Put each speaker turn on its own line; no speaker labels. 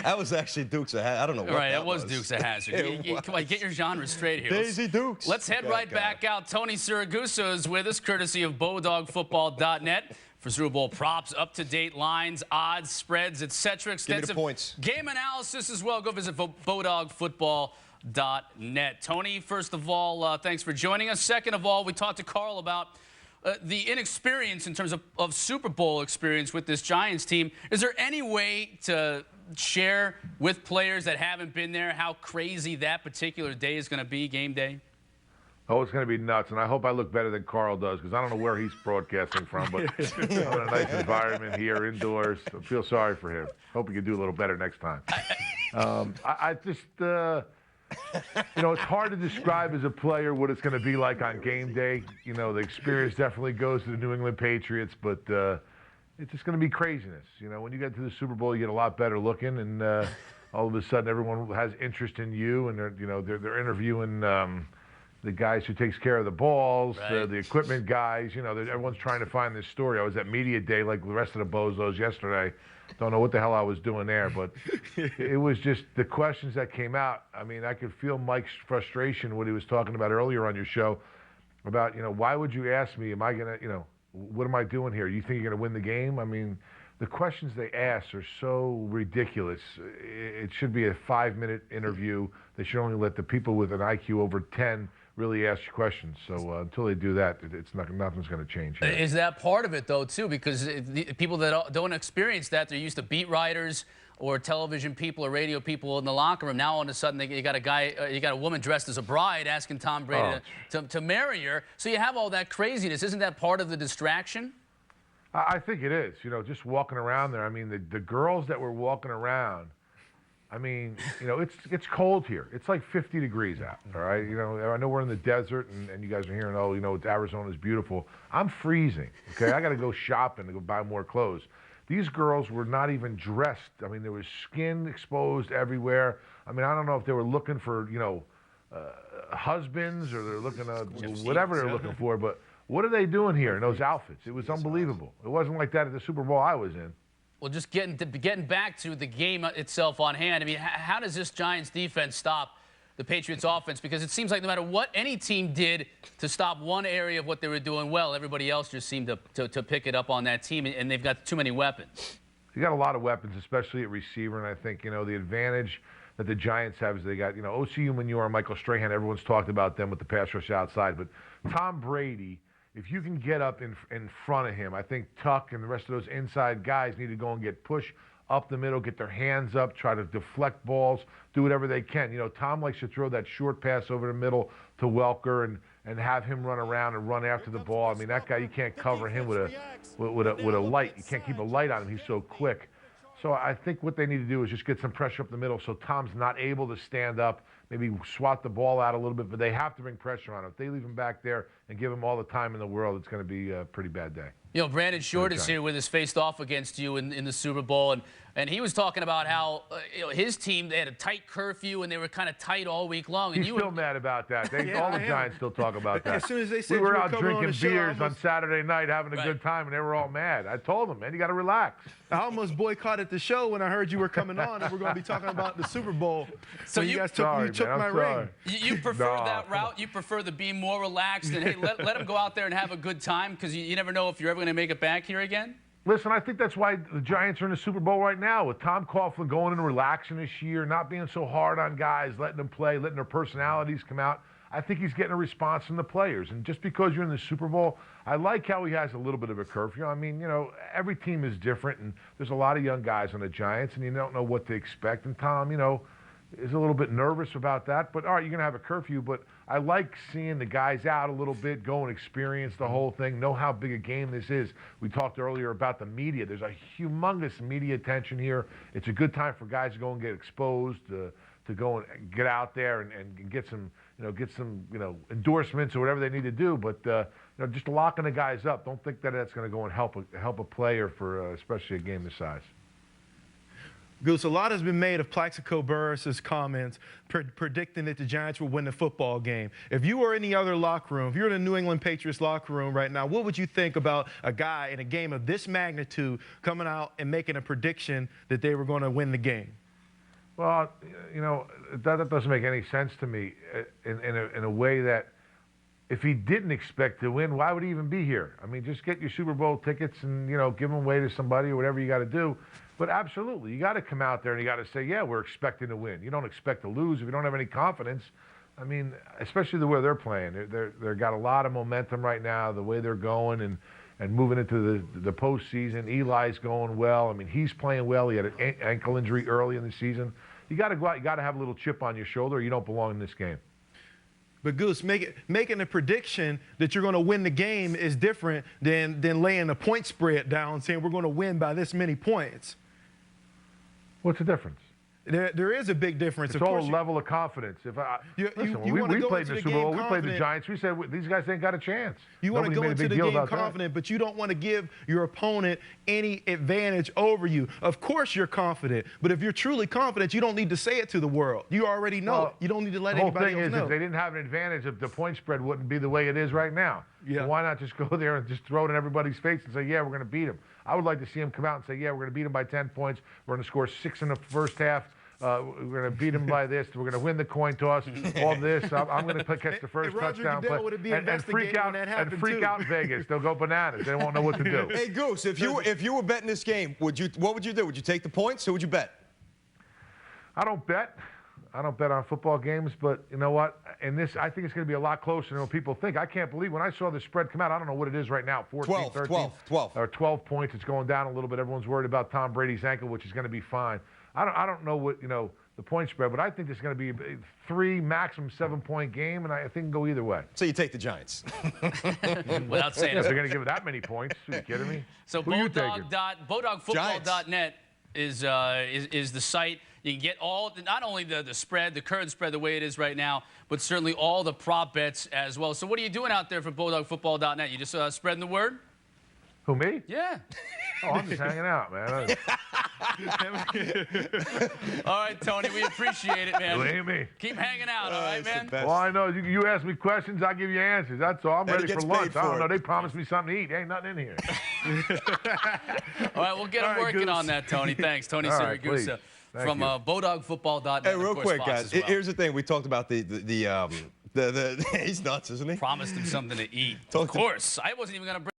That was actually Dukes of Hazzard. I don't know what
Right,
that
was Dukes of Hazzard. Come on, get your genre straight here.
Daisy Dukes.
Let's head right back out. Tony Siragusa is with us, courtesy of BowDogFootball.net for Super Bowl props, up-to-date lines, odds, spreads, etc. Extensive
points.
Game analysis as well. Go visit BowDogFootball.net. Tony, first of all, thanks for joining us. Second of all, we talked to Carl about the inexperience in terms of Super Bowl experience with this Giants team. Is there any way to share with players that haven't been there how crazy that particular day is going to be, game day?
Oh, it's going to be nuts, and I hope I look better than Carl does, because I don't know where he's broadcasting from, but I'm in a nice environment here, indoors. I feel sorry for him. Hope he can do a little better next time. I just, it's hard to describe as a player what it's going to be like on game day. The experience definitely goes to the New England Patriots, but it's just going to be craziness. When you get to the Super Bowl, you get a lot better looking, and all of a sudden everyone has interest in you, and they're interviewing the guys who takes care of the balls,
right.
The equipment guys. Everyone's trying to find this story. I was at media day like the rest of the bozos yesterday. Don't know what the hell I was doing there, but it was just the questions that came out. I mean, I could feel Mike's frustration, what he was talking about earlier on your show, about, why would you ask me, am I going to, what am I doing here? You think you're going to win the game? I mean, the questions they ask are so ridiculous. It should be a 5-minute interview. They should only let the people with an IQ over 10 really ask you questions. So until they do that, nothing's going to change.
Is that part of it, though, too? Because the people that don't experience that, they're used to beat writers or television people or radio people in the locker room. Now, all of a sudden, you got a woman dressed as a bride asking Tom Brady to marry her. So you have all that craziness. Isn't that part of the distraction?
I think it is. Just walking around there. I mean, the girls that were walking around, I mean, it's cold here. It's like 50 degrees out, all right? I know we're in the desert, and you guys are hearing, Arizona's beautiful. I'm freezing, okay? I got to go shopping to go buy more clothes. These girls were not even dressed. I mean, there was skin exposed everywhere. I mean, I don't know if they were looking for, husbands, or they're looking at whatever they're looking for, but what are they doing here in those outfits? It was unbelievable. It wasn't like that at the Super Bowl I was in.
Well, just getting back to the game itself on hand, I mean, how does this Giants defense stop the Patriots offense? Because it seems like no matter what any team did to stop one area of what they were doing well, everybody else just seemed to pick it up on that team, and they've got too many weapons.
You got a lot of weapons, especially at receiver, and I think, the advantage that the Giants have is they got, OCU Manure and Michael Strahan. Everyone's talked about them with the pass rush outside, but Tom Brady, if you can get up in front of him, I think Tuck and the rest of those inside guys need to go and get push up the middle, get their hands up, try to deflect balls, do whatever they can. Tom likes to throw that short pass over the middle to Welker and have him run around and run after the ball. I mean, that guy, you can't cover him with a light. You can't keep a light on him. He's so quick. So I think what they need to do is just get some pressure up the middle so Tom's not able to stand up, maybe swat the ball out a little bit, but they have to bring pressure on him. If they leave him back there and give him all the time in the world, it's going to be a pretty bad day.
Brandon Short is here with us, faced off against you in the Super Bowl, and he was talking about how his team, they had a tight curfew and they were kind of tight all week long. And
He's still mad about that. All the Giants still talk about that.
As soon as they said
we were out drinking
show,
beers on Saturday night having a good time, and they were all mad. I told them, man, you got to relax.
I almost boycotted the show when I heard you were coming on and we're going to be talking about the Super Bowl.
So
you guys took my ring.
You prefer that route? You prefer to be more relaxed and, hey, let them go out there and have a good time, because you never know if you're ever going to make it back here again?
Listen, I think that's why the Giants are in the Super Bowl right now, with Tom Coughlin going and relaxing this year, not being so hard on guys, letting them play, letting their personalities come out. I think he's getting a response from the players. And just because you're in the Super Bowl, I like how he has a little bit of a curfew. I mean, every team is different, and there's a lot of young guys on the Giants, and you don't know what to expect. And Tom, is a little bit nervous about that. But, all right, you're going to have a curfew, but I like seeing the guys out a little bit, go and experience the whole thing, know how big a game this is. We talked earlier about the media. There's a humongous media attention here. It's a good time for guys to go and get exposed, to go and get out there and get some, endorsements or whatever they need to do. But, just locking the guys up, don't think that that's going to go and help a player for especially a game this size.
Goose, a lot has been made of Plaxico Burress's comments predicting that the Giants will win the football game. If you were in the other locker room, if you're in the New England Patriots locker room right now, what would you think about a guy in a game of this magnitude coming out and making a prediction that they were going to win the game?
Well, you know, that doesn't make any sense to me in a way that if he didn't expect to win, why would he even be here? I mean, just get your Super Bowl tickets and, you know, give them away to somebody or whatever you got to do. But absolutely, you got to come out there and you got to say, yeah, we're expecting to win. You don't expect to lose if you don't have any confidence. I mean, especially the way they're playing. They've got a lot of momentum right now, the way they're going and moving into the postseason. Eli's going well. I mean, he's playing well. He had an ankle injury early in the season. You got to go out. You got to have a little chip on your shoulder, or you don't belong in this game.
But Goose, making a prediction that you're going to win the game is different than laying a point spread down and saying we're going to win by this many points.
What's the difference?
There is a big difference.
It's all a level of confidence. If we played in the Super Bowl, we played the Giants. We said these guys ain't got a chance.
You want to go into the game confident, but you don't want to give your opponent any advantage over you. Of course you're confident, but if you're truly confident, you don't need to say it to the world. You already know it. You don't need to let anybody else know.
The whole thing is, if they didn't have an advantage, if the point spread wouldn't be the way it is right now. Yeah. So why not just go there and just throw it in everybody's face and say, yeah, we're going to beat them. I would like to see them come out and say, yeah, we're going to beat them by 10 points. We're going to score 6 in the first half. We're going to beat them by this. We're going to win the coin toss. All this. I'm going to catch the first touchdown play and freak out Vegas. They'll go bananas. They won't know what to do.
Hey Goose, if you were betting this game, what would you do? Would you take the points? Who would you bet?
I don't bet. I don't bet on football games, but you know what? In this, I think it's going to be a lot closer than what people think. I can't believe when I saw the spread come out, I don't know what it is right now, 14, 13,
12.
Or 12 points. It's going down a little bit. Everyone's worried about Tom Brady's ankle, which is going to be fine. I don't know what, you know, the point spread, but I think it's going to be a 3, maximum 7-point game, and I think it can go either way.
So you take the Giants.
Without saying
if they're going to give it that many points, are you kidding me?
So bodogfootball.net is the site. You can get not only the spread, the current spread, the way it is right now, but certainly all the prop bets as well. So what are you doing out there for bodogfootball.net? You just spreading the word?
Who, me?
Yeah.
Oh, I'm just hanging out, man.
All right, Tony, we appreciate it, man.
Believe me.
Keep hanging out, all right, man?
Well, I know. You ask me questions, I give you answers. That's all. I'm ready for lunch. I don't know. They promised me something to eat. There ain't nothing in here.
All right, we'll get them working on that, Tony. Thanks. Tony Siragusa from bodogfootball.net.
Hey, real quick, guys. Well. Here's the thing. We talked about the he's nuts, isn't he?
Promised him something to eat. Of course. I wasn't even going to bring